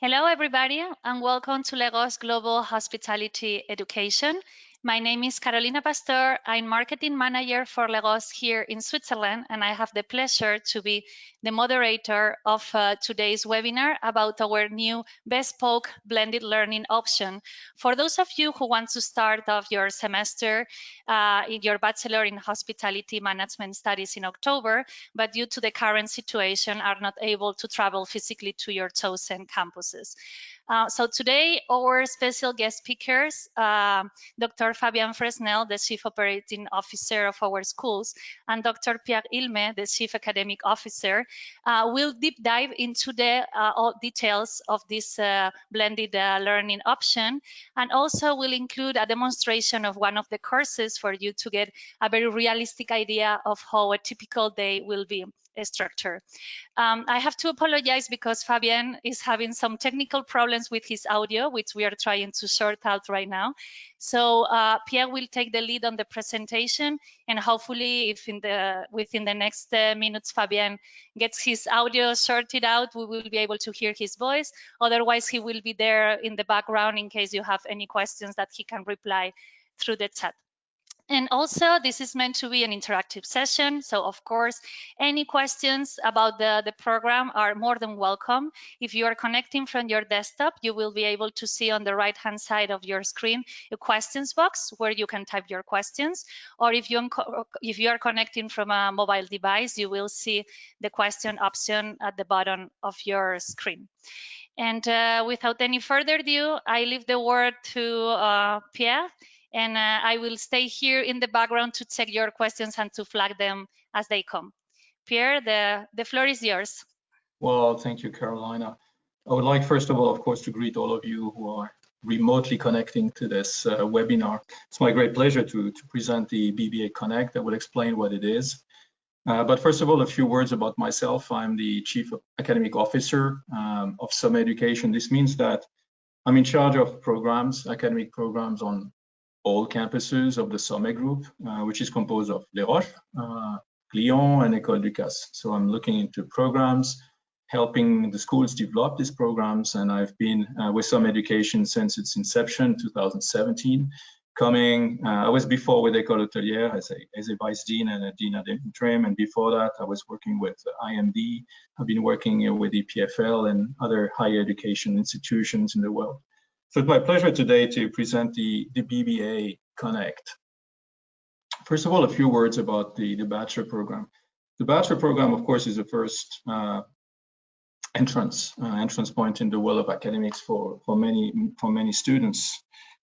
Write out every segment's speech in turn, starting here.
Hello, everybody, and welcome to Les Roches Global Hospitality Education. My name is Carolina Pastor. I'm Marketing Manager for Les Roches here in Switzerland, and I have the pleasure to be the moderator of today's webinar about our new bespoke blended learning option. For those of you who want to start off your semester in your Bachelor in Hospitality Management Studies in October, but due to the current situation are not able to travel physically to your chosen campuses. So today, our special guest speakers, Dr. Fabian Fresnel, the Chief Operating Officer of our schools, and Dr. Pierre Ilme, the Chief Academic Officer, will deep dive into the all details of this blended learning option, and also will include a demonstration of one of the courses for you to get a very realistic idea of how a typical day will be structured. I have to apologize because Fabian is having some technical problems with his audio, which we are trying to sort out right now. So Pierre will take the lead on the presentation, and hopefully if within the next minutes Fabian gets his audio sorted out, we will be able to hear his voice. Otherwise, he will be there in the background in case you have any questions that he can reply through the chat. And also, this is meant to be an interactive session. So, of course, any questions about the program are more than welcome. If you are connecting from your desktop, you will be able to see on the right-hand side of your screen a questions box where you can type your questions. Or if you are connecting from a mobile device, you will see the question option at the bottom of your screen. And without any further ado, I leave the word to Pierre. And I will stay here in the background to check your questions and to flag them as they come. Pierre, the floor is yours. Well, thank you, Carolina. I would like, first of all, of course, to greet all of you who are remotely connecting to this webinar. It's my great pleasure to present the BBA Connect. I will explain what it is. But first of all, a few words about myself. I'm the Chief Academic Officer of Summer Education. This means that I'm in charge of programs, academic programs on all campuses of the Sommet Group, which is composed of Les Roches, Lyon, and École Ducasse. So I'm looking into programs, helping the schools develop these programs, and I've been with Sommet Education since its inception, 2017. I was before with École Hôtelière as a Vice Dean and a Dean ad interim, and before that I was working with IMD. I've been working with EPFL and other higher education institutions in the world. So it's my pleasure today to present the BBA Connect. First of all, a few words about the bachelor program. The bachelor program, of course, is the first entrance point in the world of academics for many students.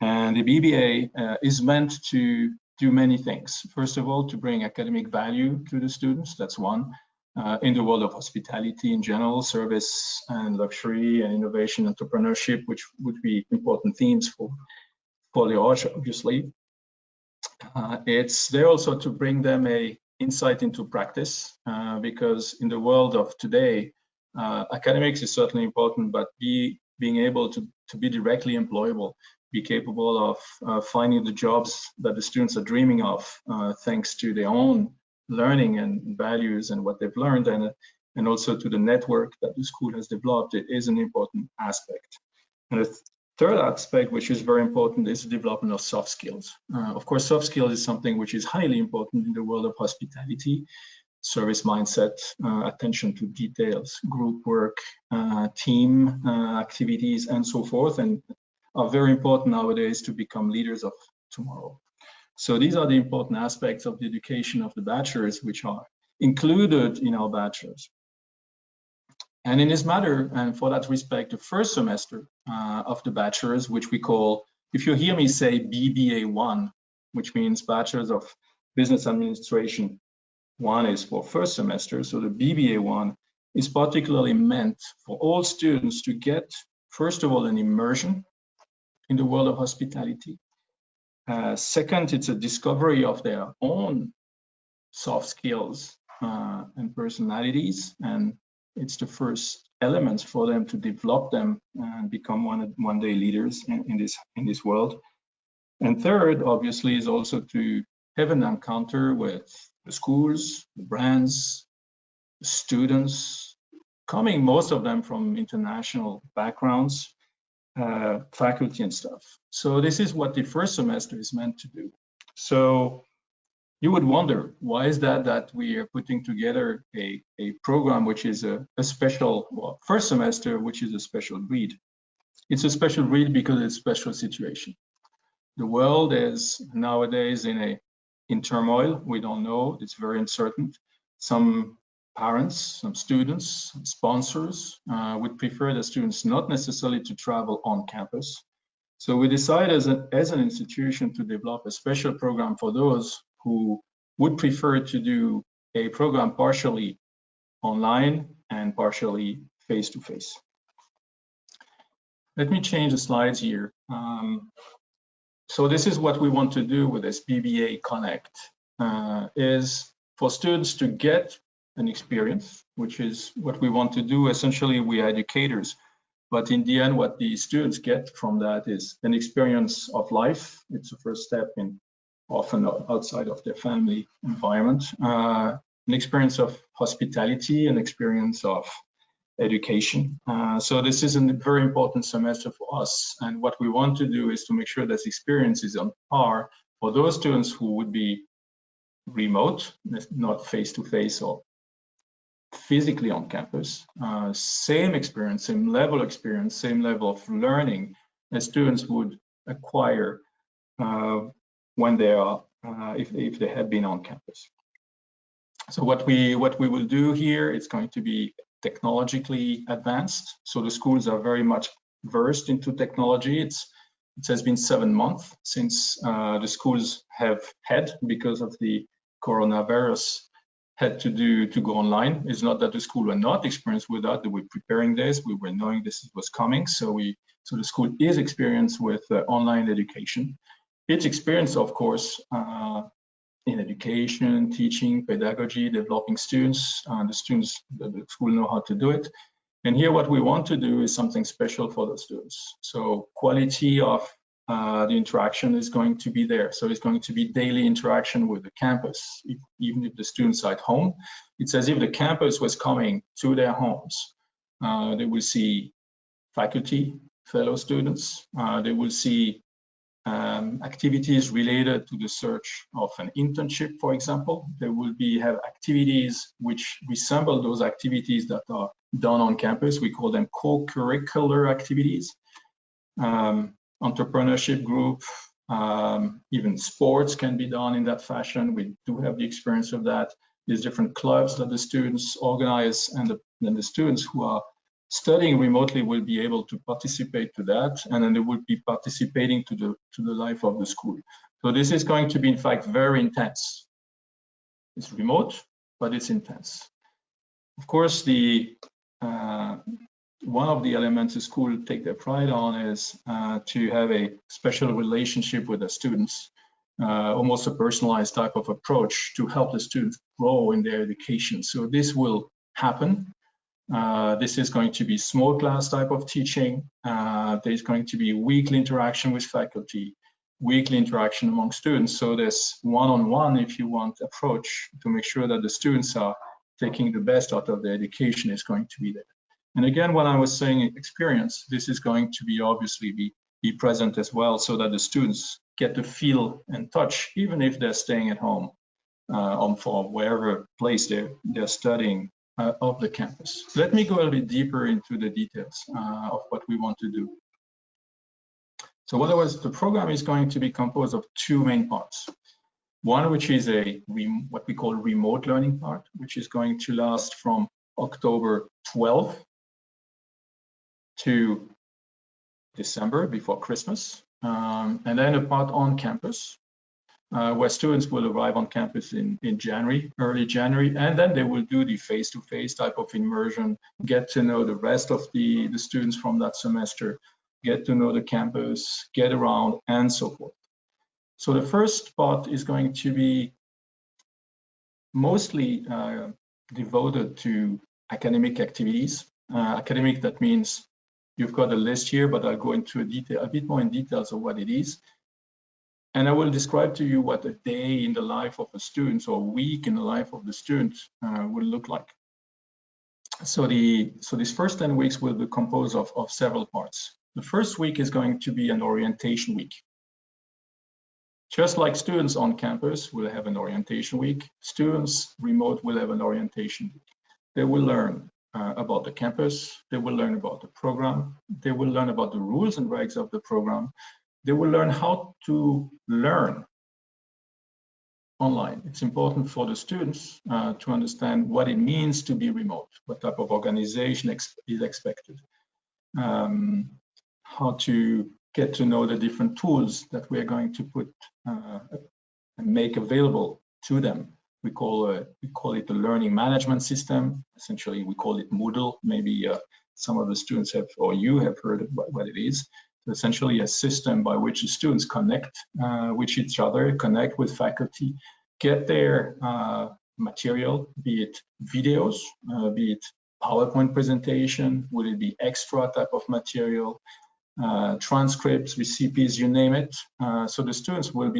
And the BBA is meant to do many things. First of all, to bring academic value to the students, that's one. In the world of hospitality in general, service and luxury and innovation, entrepreneurship, which would be important themes for Les Roches, obviously. It's there also to bring them a insight into practice, because in the world of today, academics is certainly important, but being able to be directly employable, be capable of finding the jobs that the students are dreaming of, thanks to their own learning and values and what they've learned, and also to the network that the school has developed, it is an important aspect. And the third aspect, which is very important, is the development of soft skills. Of course, soft skills is something which is highly important in the world of hospitality. Service mindset, attention to details, group work, team activities, and so forth, and are very important nowadays to become leaders of tomorrow. So these are the important aspects of the education of the bachelors, which are included in our bachelors. And in this matter, and for that respect, the first semester of the bachelors, which we call, if you hear me say BBA1, which means Bachelors of Business Administration, 1 is for first semester, so the BBA1 is particularly meant for all students to get, first of all, an immersion in the world of hospitality. Second, it's a discovery of their own soft skills and personalities, and it's the first elements for them to develop them and become one day leaders in this world. And third, obviously, is also to have an encounter with the schools, the brands, the students, coming, most of them from international backgrounds, faculty and stuff. So this is what the first semester is meant to do. So you would wonder, why is that we are putting together a program which is a special, well, first semester, which is a special breed. It's a special breed because it's a special situation. The world is nowadays in turmoil. We don't know, it's very uncertain. Some parents, some students, some sponsors would prefer the students not necessarily to travel on campus. So we decided as an institution to develop a special program for those who would prefer to do a program partially online and partially face-to-face. Let me change the slides here. So this is what we want to do with this BBA Connect, is for students to get an experience, which is what we want to do. Essentially, we are educators, but in the end, what the students get from that is an experience of life. It's the first step in often outside of their family environment, an experience of hospitality, an experience of education. So this is a very important semester for us. And what we want to do is to make sure that experience is on par for those students who would be remote, not face-to-face or physically on campus. Same experience, same level experience, same level of learning as students would acquire when they are, if they had been on campus. So what we will do here is going to be technologically advanced. So the schools are very much versed into technology. It has been 7 months since the schools have had, because of the coronavirus, had to go online. It's not that the school were not experienced with that. They were preparing this. We were knowing this was coming. So the school is experienced with online education. Its experience, of course, in education, teaching, pedagogy, developing students. The school know how to do it. And here what we want to do is something special for the students. So quality of the interaction is going to be there. So it's going to be daily interaction with the campus. Even if the students are at home, it's as if the campus was coming to their homes. They will see faculty, fellow students. They will see activities related to the search of an internship, for example. There will have activities which resemble those activities that are done on campus. We call them co-curricular activities. Entrepreneurship group, even sports can be done in that fashion. We do have the experience of that. There's different clubs that the students organize, and then the students who are studying remotely will be able to participate to that, and then they will be participating to the life of the school. So this is going to be, in fact, very intense. It's remote, but it's intense. Of course, one of the elements the school take their pride on is to have a special relationship with the students, almost a personalized type of approach to help the students grow in their education. So this will happen. This is going to be small class type of teaching. There's going to be weekly interaction with faculty, weekly interaction among students. So this one-on-one, if you want, approach to make sure that the students are taking the best out of their education is going to be there. And again, when I was saying experience, this is going to be obviously be present as well, so that the students get to feel and touch, even if they're staying at home for wherever place they're studying of the campus. Let me go a little bit deeper into the details of what we want to do. So the program is going to be composed of 2 main parts. One, which is what we call remote learning part, which is going to last from October 12th to December, before Christmas, and then a part on campus, where students will arrive on campus in January, early January, and then they will do the face-to-face type of immersion, get to know the rest of the students from that semester, get to know the campus, get around, and so forth. So the first part is going to be mostly devoted to academic activities. Academic, that means you've got a list here, but I'll go into a bit more in details of what it is. And I will describe to you what a day in the life of a student or a week in the life of the student will look like. So these first 10 weeks will be composed of several parts. The first week is going to be an orientation week. Just like students on campus will have an orientation week, students remote will have an orientation week. They will learn about the campus, they will learn about the program, they will learn about the rules and regs of the program, they will learn how to learn online. It's important for the students to understand what it means to be remote, what type of organization is expected, how to get to know the different tools that we are going to put and make available to them. We call it the learning management system. Essentially, we call it Moodle. Maybe some of the students have, or you have heard what it is. So essentially, a system by which the students connect with each other, connect with faculty, get their material, be it videos, be it PowerPoint presentation, would it be extra type of material, transcripts, recipes, you name it. So the students will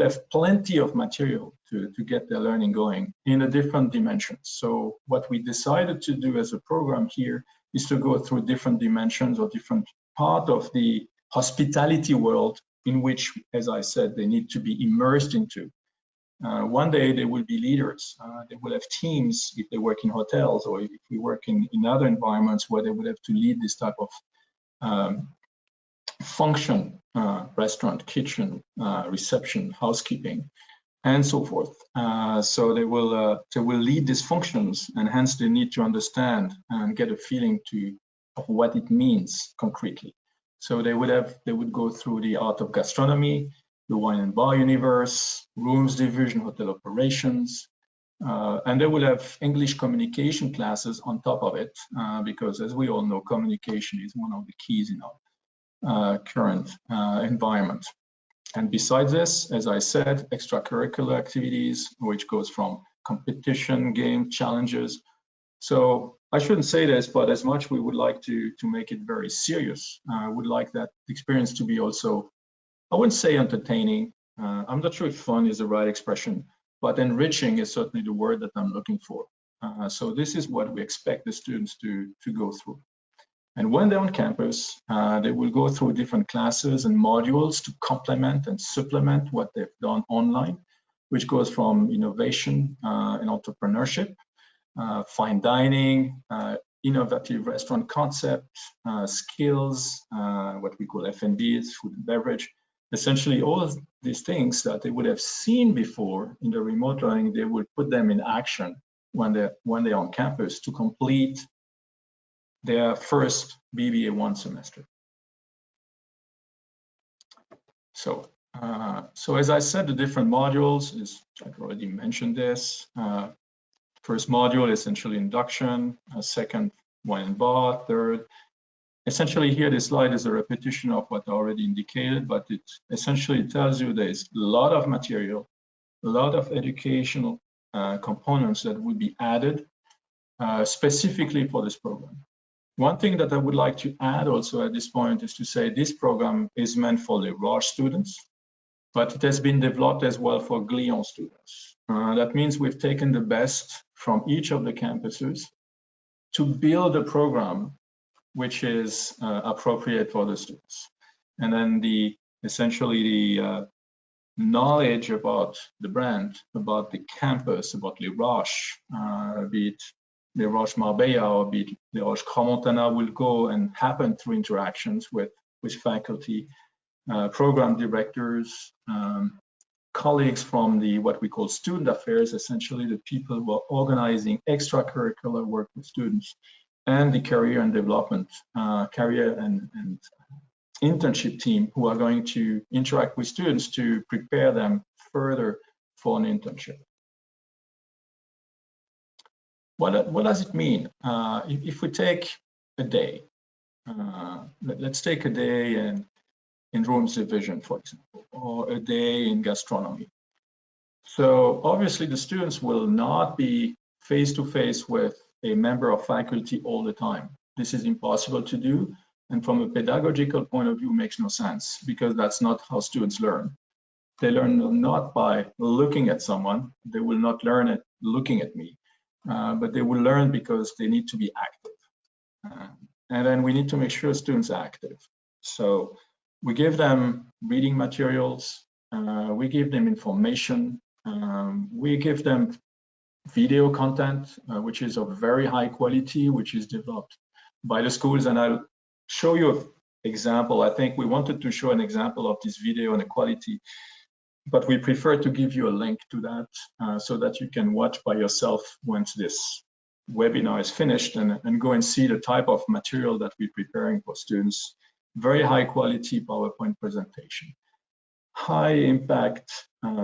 have plenty of material to get their learning going in a different dimensions. So what we decided to do as a program here is to go through different dimensions or different part of the hospitality world in which, as I said, they need to be immersed into. One day they will be leaders. They will have teams if they work in hotels, or if we work in other environments where they would have to lead this type of function, restaurant, kitchen, reception, housekeeping, and so forth. So they will lead these functions, and hence they need to understand and get a feeling of what it means concretely. So they would go through the Art of Gastronomy, the Wine and Bar universe, rooms division, hotel operations, and they will have English communication classes on top of it, because as we all know, communication is one of the keys in our current environment. And besides this, as I said, extracurricular activities, which goes from competition, game, challenges. So I shouldn't say this, but as much we would like to make it very serious, would like that experience to be also, I wouldn't say entertaining. I'm not sure if fun is the right expression, but enriching is certainly the word that I'm looking for. So this is what we expect the students to go through. And when they're on campus, they will go through different classes and modules to complement and supplement what they've done online, which goes from innovation and entrepreneurship, fine dining, innovative restaurant concepts, skills, what we call F&B, food and beverage. Essentially, all of these things that they would have seen before in the remote learning, they will put them in action when they're on campus to complete their first BBA 1 semester. So as I said, the different modules is, I've already mentioned this. First module, essentially induction. Second, wine and bar. Third, essentially here, this slide is a repetition of what I already indicated, but it essentially tells you there's a lot of material, a lot of educational components that would be added specifically for this program. One thing that I would like to add also at this point is to say this program is meant for Les Roches students, but it has been developed as well for Glion students. That means we've taken the best from each of the campuses to build a program which is appropriate for the students. And then essentially the knowledge about the brand, about the campus, about Les Roches, be it Les Roches Marbella or be it Les Roches Crans-Montana, will go and happen through interactions with faculty, program directors, colleagues from what we call student affairs, essentially the people who are organizing extracurricular work with students, and the career and development, career and internship team who are going to interact with students to prepare them further for an internship. What does it mean? If we take a day, let's take a day in rooms division, for example, or a day in gastronomy. So obviously the students will not be face-to-face with a member of faculty all the time. This is impossible to do. And from a pedagogical point of view, makes no sense, because that's not how students learn. They learn not by looking at someone. They will not learn it looking at me. but they will learn because they need to be active. And then we need to make sure students are active. So we give them reading materials, we give them information, we give them video content, which is of very high quality, which is developed by the schools. And I'll show you an example. I think we wanted to show an example of this video and the quality, but we prefer to give you a link to that so that you can watch by yourself once this webinar is finished and go and see the type of material that we're preparing for students. Very high quality PowerPoint presentation. High impact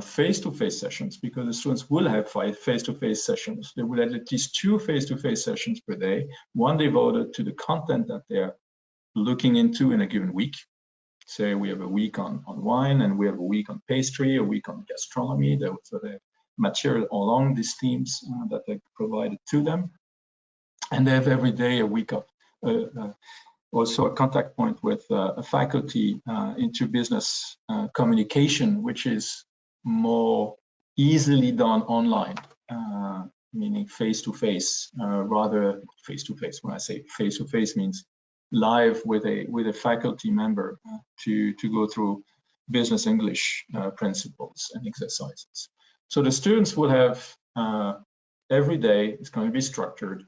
face-to-face sessions, because the students will have 5 face-to-face sessions. They will have at least 2 face-to-face sessions per day, one devoted to the content that they're looking into in a given week. Say we have a week on wine, and we have a week on pastry, a week on gastronomy. So they have material along these themes that are provided to them. And they have every day a week of also a contact point with a faculty into business communication, which is more easily done online, meaning face-to-face, rather face-to-face. When I say face-to-face, means live with a faculty member to go through business English principles and exercises. So the students will have every day, it's going to be structured.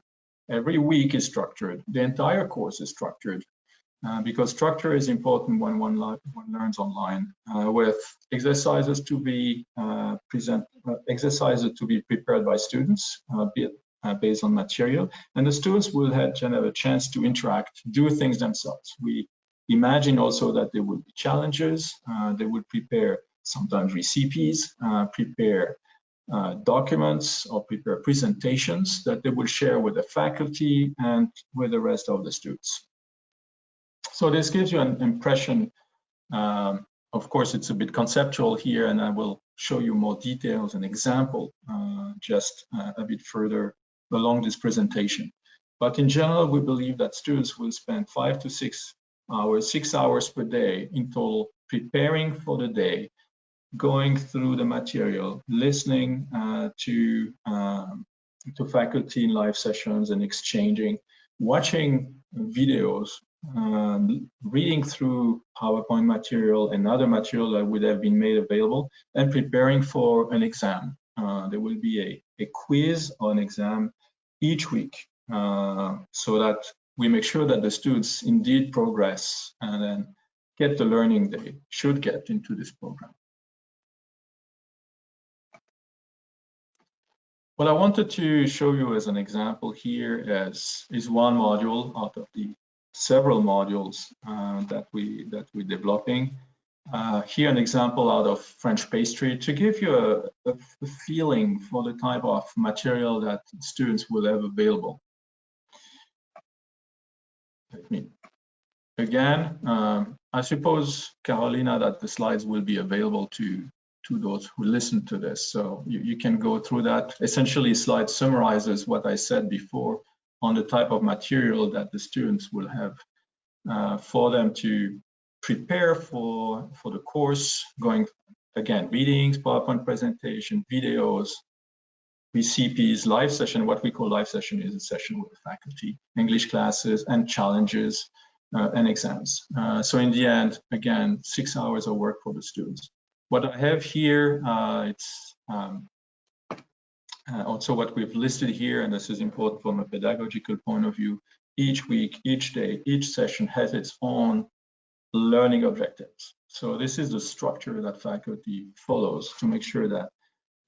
Every week is structured. The entire course is structured because structure is important when one learns online, with exercises to be exercises to be prepared by students based on material, and the students will have a chance to interact, do things themselves. We imagine also that there will be challenges. They will prepare sometimes recipes, prepare documents, or prepare presentations that they will share with the faculty and with the rest of the students. So this gives you an impression. Of course, it's a bit conceptual here, and I will show you more details and example just a bit further along this presentation. But in general, we believe that students will spend 5 to 6 hours, 6 hours per day in total, preparing for the day, going through the material, listening to faculty in live sessions and exchanging, watching videos, reading through PowerPoint material and other material that would have been made available, and preparing for an exam. There will be a quiz or an exam each week so that we make sure that the students indeed progress and then get the learning they should get into this program. What I wanted to show you as an example here is one module out of the several modules that we're developing. Here an example out of French pastry to give you a feeling for the type of material that students will have available. Again, I suppose, Carolina, that the slides will be available to those who listen to this. So you can go through that. Essentially, slide summarizes what I said before on the type of material that the students will have for them to prepare for the course, going, again, readings, PowerPoint presentation, videos, recipes, live session. What we call live session is a session with the faculty, English classes, and challenges and exams. So in the end, again, 6 hours of work for the students. What I have here, it's also what we've listed here, and this is important from a pedagogical point of view. Each week, each day, each session has its own learning objectives. So this is the structure that faculty follows to make sure that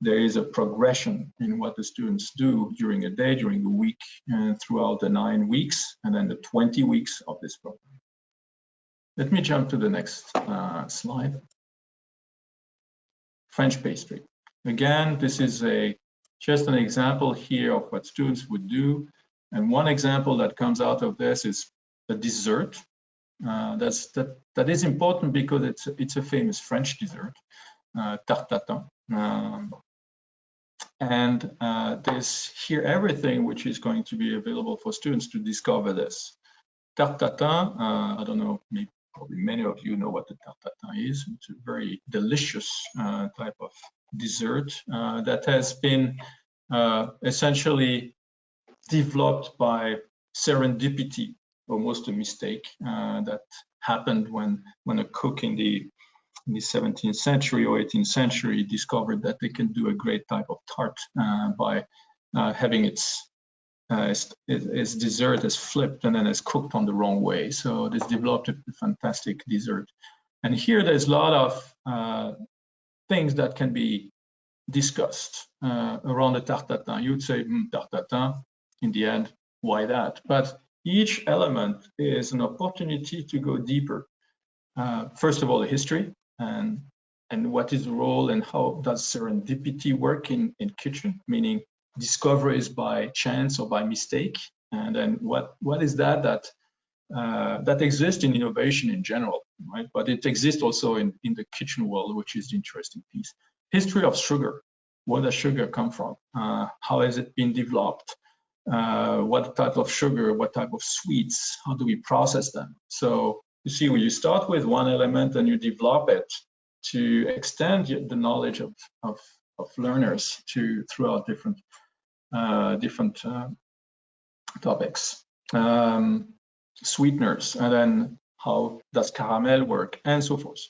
there is a progression in what the students do during a day, during the week, and throughout the 9 weeks, and then the 20 weeks of this program. Let me jump to the next slide. French pastry. Again, this is just an example here of what students would do. And one example that comes out of this is a dessert. That is important because it's a famous French dessert, tarte tatin. And there's here everything which is going to be available for students to discover this. Tarte tatin, I don't know, probably many of you know what the tarte tatin is. It's a very delicious type of dessert that has been essentially developed by serendipity, almost a mistake that happened when a cook in the 17th century or 18th century discovered that they can do a great type of tart by having its dessert is flipped and then it's cooked on the wrong way. So this developed a fantastic dessert. And here there's a lot of things that can be discussed around the tarte tatin. You would say tarte tatin, in the end, why that? But each element is an opportunity to go deeper. First of all, the history and what is the role and how does serendipity work in kitchen, meaning discoveries by chance or by mistake, and then what is that exists in innovation in general, right? But it exists also in the kitchen world, which is the interesting piece. History of sugar. Where does sugar come from? How has it been developed? What type of sugar, what type of sweets, how do we process them? So you see, when you start with one element and you develop it to extend the knowledge of learners throughout different topics. Sweeteners, and then how does caramel work, and so forth.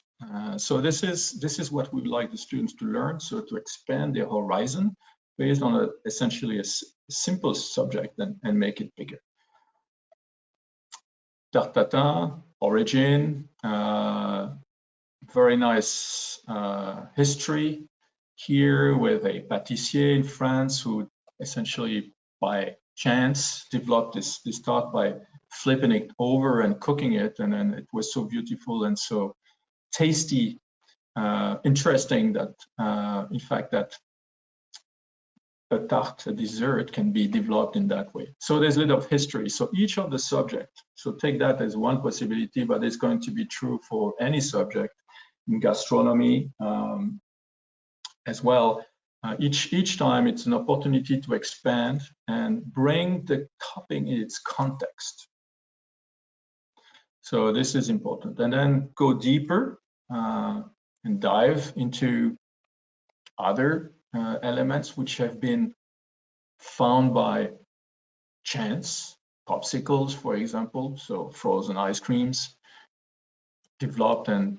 So this is what we would like the students to learn, so to expand their horizon based on essentially a simple subject and make it bigger. Tarte tatin, origin, very nice history here with a pâtissier in France who essentially by chance developed this tart by flipping it over and cooking it, and then it was so beautiful and so tasty, interesting that in fact that a tart, a dessert, can be developed in that way. So there's a little of history. So each of the subject, so take that as one possibility, but it's going to be true for any subject in gastronomy as well. Each time it's an opportunity to expand and bring the topic in its context. So this is important. And then go deeper and dive into other elements which have been found by chance. Popsicles, for example, so frozen ice creams, developed and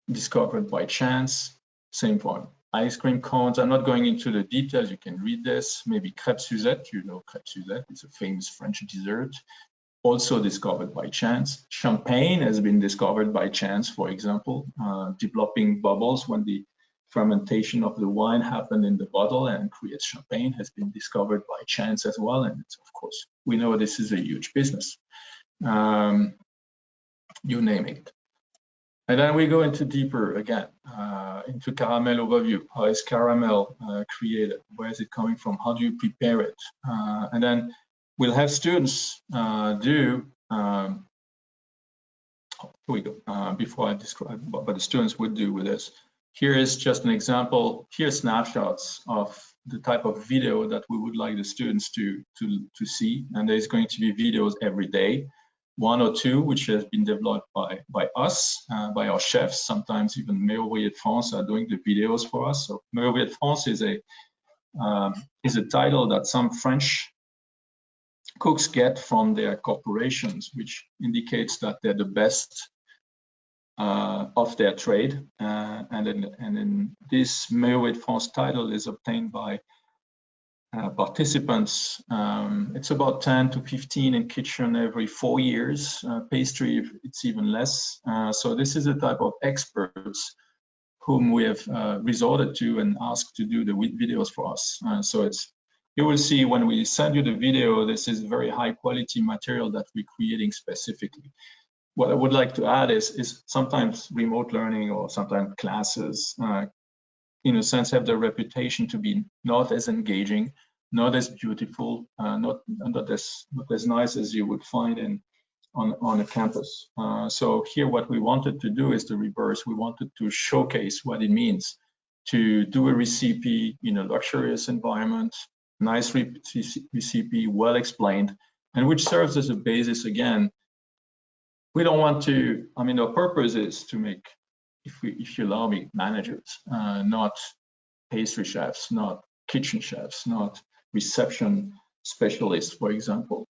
discovered by chance. Same for ice cream cones. I'm not going into the details, you can read this. Maybe crêpe Suzette, you know crêpe Suzette, it's a famous French dessert, also discovered by chance. Champagne has been discovered by chance, for example, developing bubbles when the fermentation of the wine happened in the bottle and creates champagne has been discovered by chance as well. And it's, of course, we know this is a huge business. You name it. And then we go into deeper again, into caramel overview. How is caramel created? Where is it coming from? How do you prepare it? And then we'll have students do, here we go, before I describe what the students would do with this. Here is just an example. Here's snapshots of the type of video that we would like the students to see. And there's going to be videos every day, 1 or 2, which has been developed by us, by our chefs. Sometimes even Meilleurier de France are doing the videos for us. So Meilleurier de France is a title that some French cooks get from their corporations, which indicates that they're the best of their trade. And then this Meilleurier de France title is obtained by participants. It's about 10 to 15 in kitchen every 4 years. Pastry, it's even less. So this is a type of experts whom we have resorted to and asked to do the videos for us. So you will see when we send you the video, this is very high quality material that we're creating specifically. What I would like to add is sometimes remote learning or sometimes classes, in a sense, have the reputation to be not as engaging, not as beautiful, not as nice as you would find on a campus. So here, what we wanted to do is the reverse. We wanted to showcase what it means to do a recipe in a luxurious environment, nice recipe, well explained, and which serves as a basis again. We don't want to, I mean, our purpose is to make, if you allow me, managers, not pastry chefs, not kitchen chefs, not reception specialists, for example.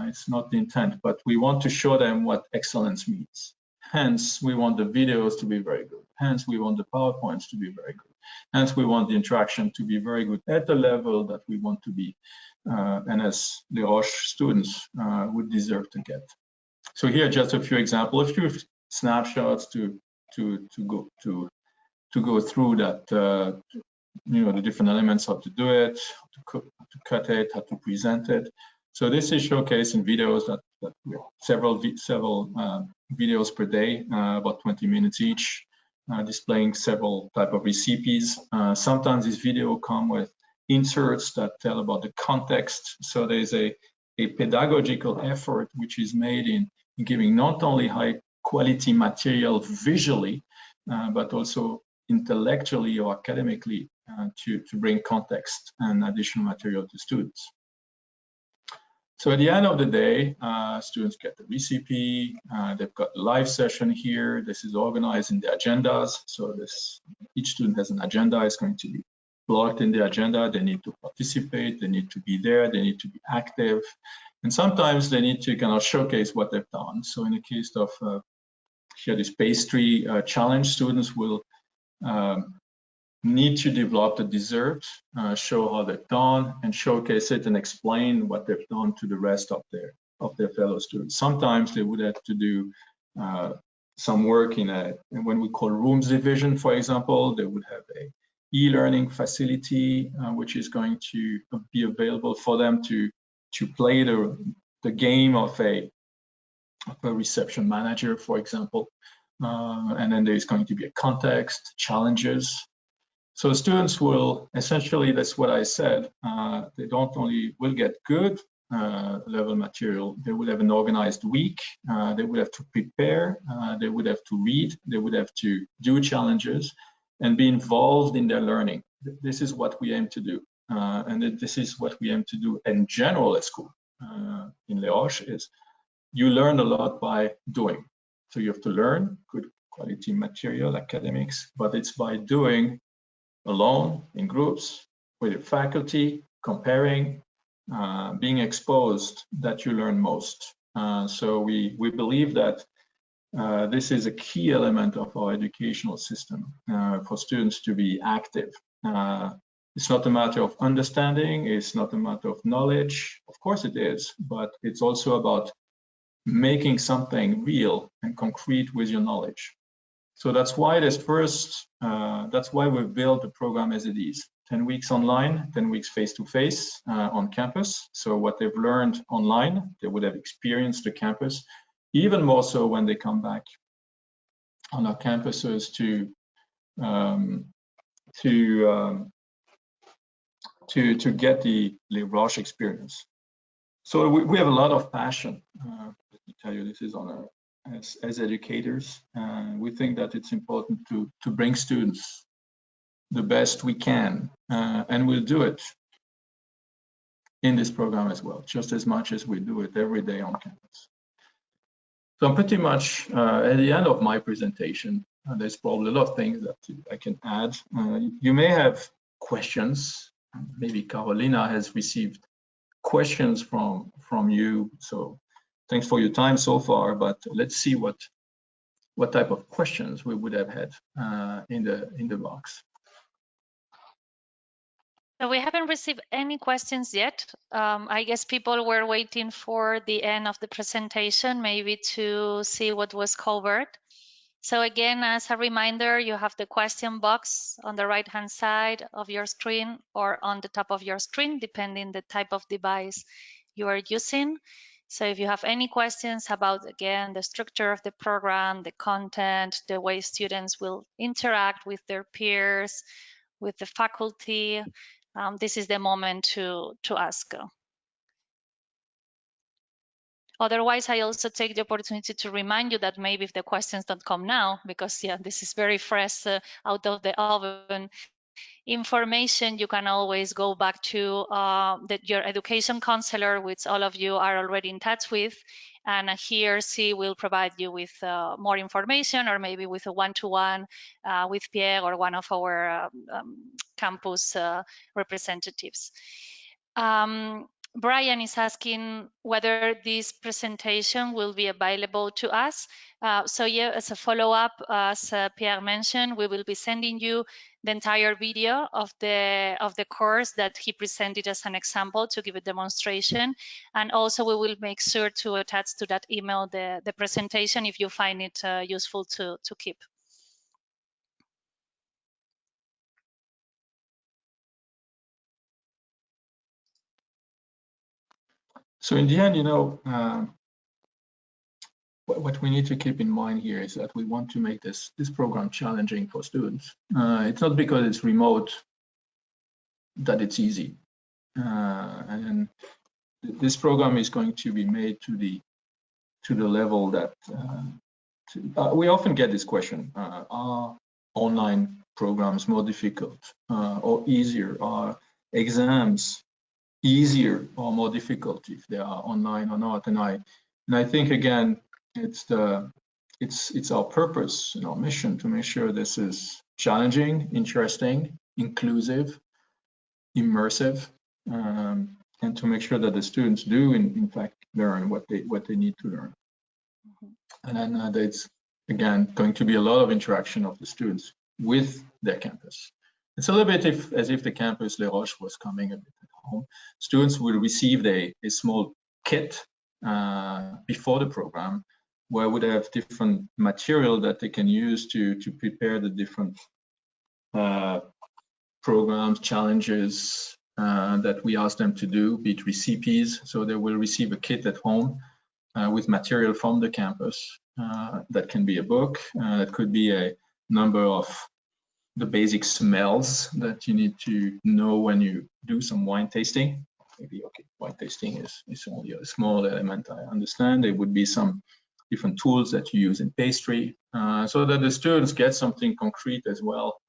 It's not the intent, but we want to show them what excellence means. Hence, we want the videos to be very good. Hence, we want the PowerPoints to be very good. Hence, we want the interaction to be very good at the level that we want to be, and as Les Roches students would deserve to get. So here, just a few examples, a few snapshots to go through that. The different elements, how to do it, how to cut it, how to present it. So this is showcased in videos that several videos per day, about 20 minutes each, displaying several type of recipes. Sometimes these videos come with inserts that tell about the context. So there's a pedagogical effort which is made in giving not only high quality material visually, but also intellectually or academically to bring context and additional material to students. So at the end of the day, students get the recipe, they've got a live session here. This is organized in the agendas. So each student has an agenda. It's going to be blocked in the agenda. They need to participate, they need to be there, they need to be active. And sometimes they need to kind of showcase what they've done. So in the case of here, this pastry challenge, students will need to develop the dessert, show how they've done, and showcase it and explain what they've done to the rest of their fellow students. Sometimes they would have to do some work in when we call rooms division, for example. They would have a e-learning facility which is going to be available for them to play the game of a reception manager, for example. And then there's going to be a context, challenges. So students will essentially, that's what I said, they don't only will get good level material, they will have an organized week, they would have to prepare, they would have to read, they would have to do challenges and be involved in their learning. This is what we aim to do. And this is what we aim to do in general at school. In Les Roches is you learn a lot by doing. So you have to learn good quality material, academics, but it's by doing alone, in groups, with your faculty, comparing, being exposed that you learn most. So we believe that this is a key element of our educational system for students to be active. It's not a matter of understanding, it's not a matter of knowledge. Of course it is, but it's also about making something real and concrete with your knowledge. So that's why that's why we've built the program as it is. 10 weeks online, 10 weeks face-to-face on campus. So what they've learned online, they would have experienced the campus, even more so when they come back on our campuses to get the Les Roches experience. So we have a lot of passion. Let me tell you, this is on our as educators, we think that it's important to bring students the best we can, and we'll do it in this program as well, just as much as we do it every day on campus. So I'm pretty much at the end of my presentation. There's probably a lot of things that I can add. You may have questions. Maybe Carolina has received questions from you. So thanks for your time so far, but let's see what type of questions we would have had in the box. So we haven't received any questions yet. I guess people were waiting for the end of the presentation, maybe to see what was covered. So again, as a reminder, you have the question box on the right-hand side of your screen or on the top of your screen, depending the type of device you are using. So if you have any questions about, again, the structure of the program, the content, the way students will interact with their peers, with the faculty, this is the moment to ask. Otherwise, I also take the opportunity to remind you that maybe if the questions don't come now, because yeah, this is very fresh out of the oven information, you can always go back to your education counselor, which all of you are already in touch with, and he or she will provide you with more information, or maybe with a one-to-one with Pierre or one of our campus representatives. Brian is asking whether this presentation will be available to us. So yeah, as a follow-up, as Pierre mentioned, we will be sending you the entire video of the course that he presented as an example to give a demonstration. And also we will make sure to attach to that email the presentation if you find it useful to keep. So in the end, what we need to keep in mind here is that we want to make this program challenging for students. It's not because it's remote that it's easy. And this program is going to be made to the level that we often get this question: are online programs more difficult or easier? Are exams easier or more difficult if they are online or not? And I think again, it's our purpose and our mission to make sure this is challenging, interesting, inclusive, immersive, and to make sure that the students do in fact learn what they need to learn. And then it's again going to be a lot of interaction of the students with their campus. It's a little bit as if the campus Les Roches was coming a bit at home. Students will receive a small kit before the program, where would have different material that they can use to prepare the different programs, challenges that we ask them to do, be it recipes. So they will receive a kit at home with material from the campus. That can be a book, it could be a number of the basic smells that you need to know when you do some wine tasting. Maybe, okay, wine tasting is only a small element, I understand. There would be some different tools that you use in pastry, so that the students get something concrete as well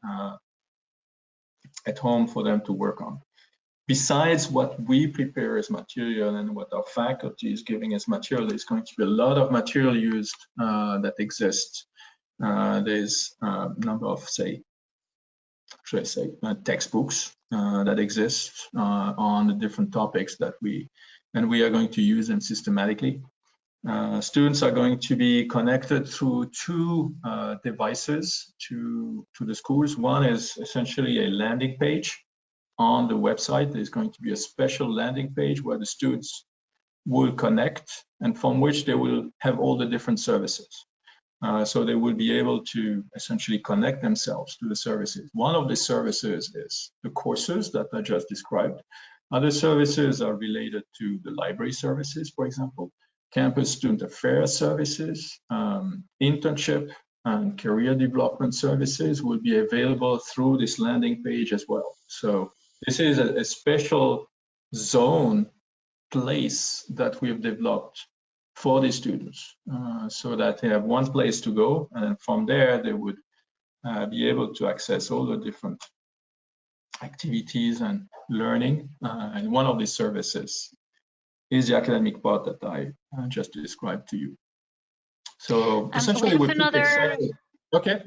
at home for them to work on. Besides what we prepare as material and what our faculty is giving as material, there's going to be a lot of material used that exists. There's a number of, textbooks that exist on the different topics that we are going to use them systematically. Students are going to be connected through two devices to the schools. One is essentially a landing page on the website. There's going to be a special landing page where the students will connect and from which they will have all the different services. So they will be able to essentially connect themselves to the services. One of the services is the courses that I just described. Other services are related to the library services, for example, campus student affairs services, internship and career development services will be available through this landing page as well. So this is a special zone place that we have developed for the students, so that they have one place to go, and from there they would be able to access all the different activities and learning. And one of these services is the academic part that I just described to you. So essentially, we're pretty excited. Okay.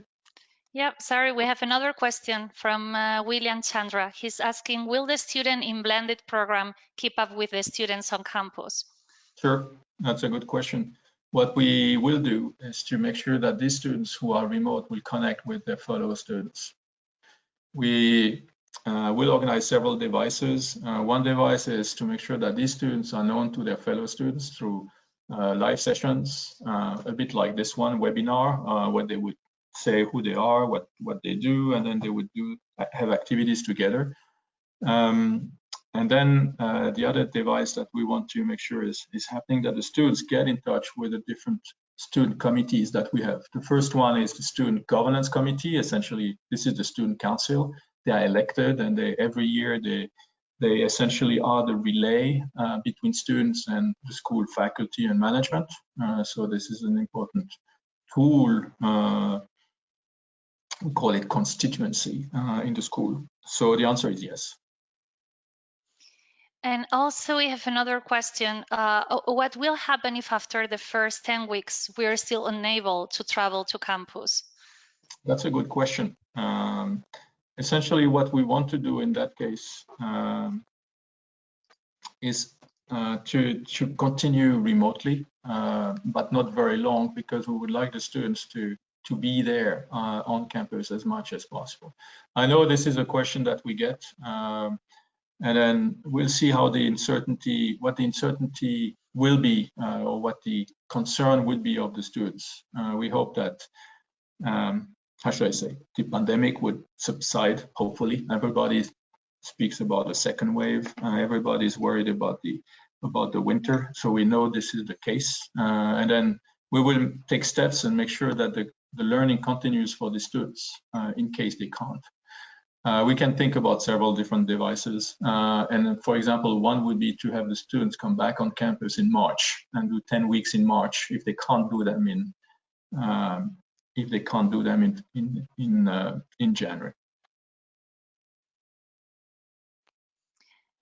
Yep, sorry, we have another question from William Chandra. He's asking, will the student in blended program keep up with the students on campus? Sure, that's a good question. What we will do is to make sure that these students who are remote will connect with their fellow students. We will organize several devices. One device is to make sure that these students are known to their fellow students through live sessions, a bit like this one webinar, where they would say who they are, what they do, and then they would have activities together. And then the other device that we want to make sure is happening, that the students get in touch with the different student committees that we have. The first one is the Student Governance Committee. Essentially, this is the Student Council. They are elected, and every year they essentially are the relay between students and the school faculty and management. So this is an important tool. We call it constituency in the school. So the answer is yes. And also we have another question. What will happen if after the first 10 weeks, we are still unable to travel to campus? That's a good question. Essentially, what we want to do in that case is to continue remotely, but not very long, because we would like the students to be there on campus as much as possible. I know this is a question that we get, and then we'll see how what the uncertainty will be, or what the concern would be of the students. We hope that, how should I say, the pandemic would subside, hopefully. Everybody speaks about a second wave. Everybody's worried about the winter, so we know this is the case. And then we will take steps and make sure that the learning continues for the students in case they can't. We can think about several different devices. And for example, one would be to have the students come back on campus in March and do 10 weeks in March if they can't do them in January.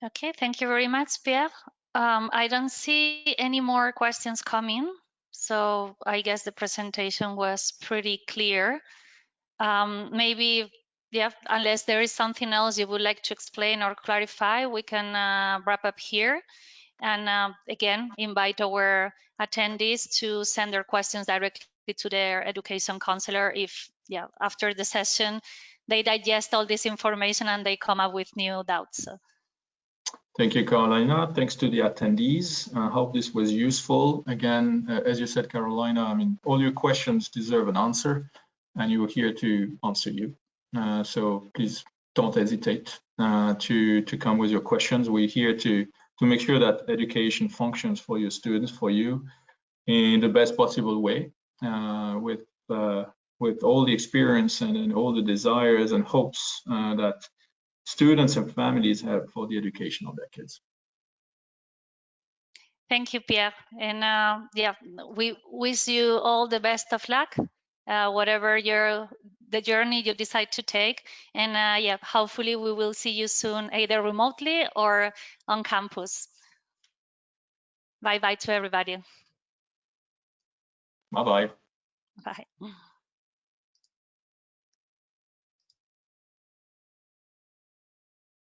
Okay, thank you very much, Pierre. I don't see any more questions coming, so I guess the presentation was pretty clear. Maybe, yeah, unless there is something else you would like to explain or clarify, we can wrap up here. And again, invite our attendees to send their questions directly to their education counselor if, yeah, after the session, they digest all this information and they come up with new doubts. So. Thank you, Carolina. Thanks to the attendees. I hope this was useful. Again, as you said, Carolina, I mean, all your questions deserve an answer, and you're here to answer you. So please don't hesitate to come with your questions. We're here to make sure that education functions for your students, for you, in the best possible way, with all the experience and all the desires and hopes that students and families have for the education of their kids. Thank you, Pierre. And yeah, we wish you all the best of luck, whatever the journey you decide to take. And yeah, hopefully we will see you soon, either remotely or on campus. Bye-bye to everybody. Bye-bye. Bye.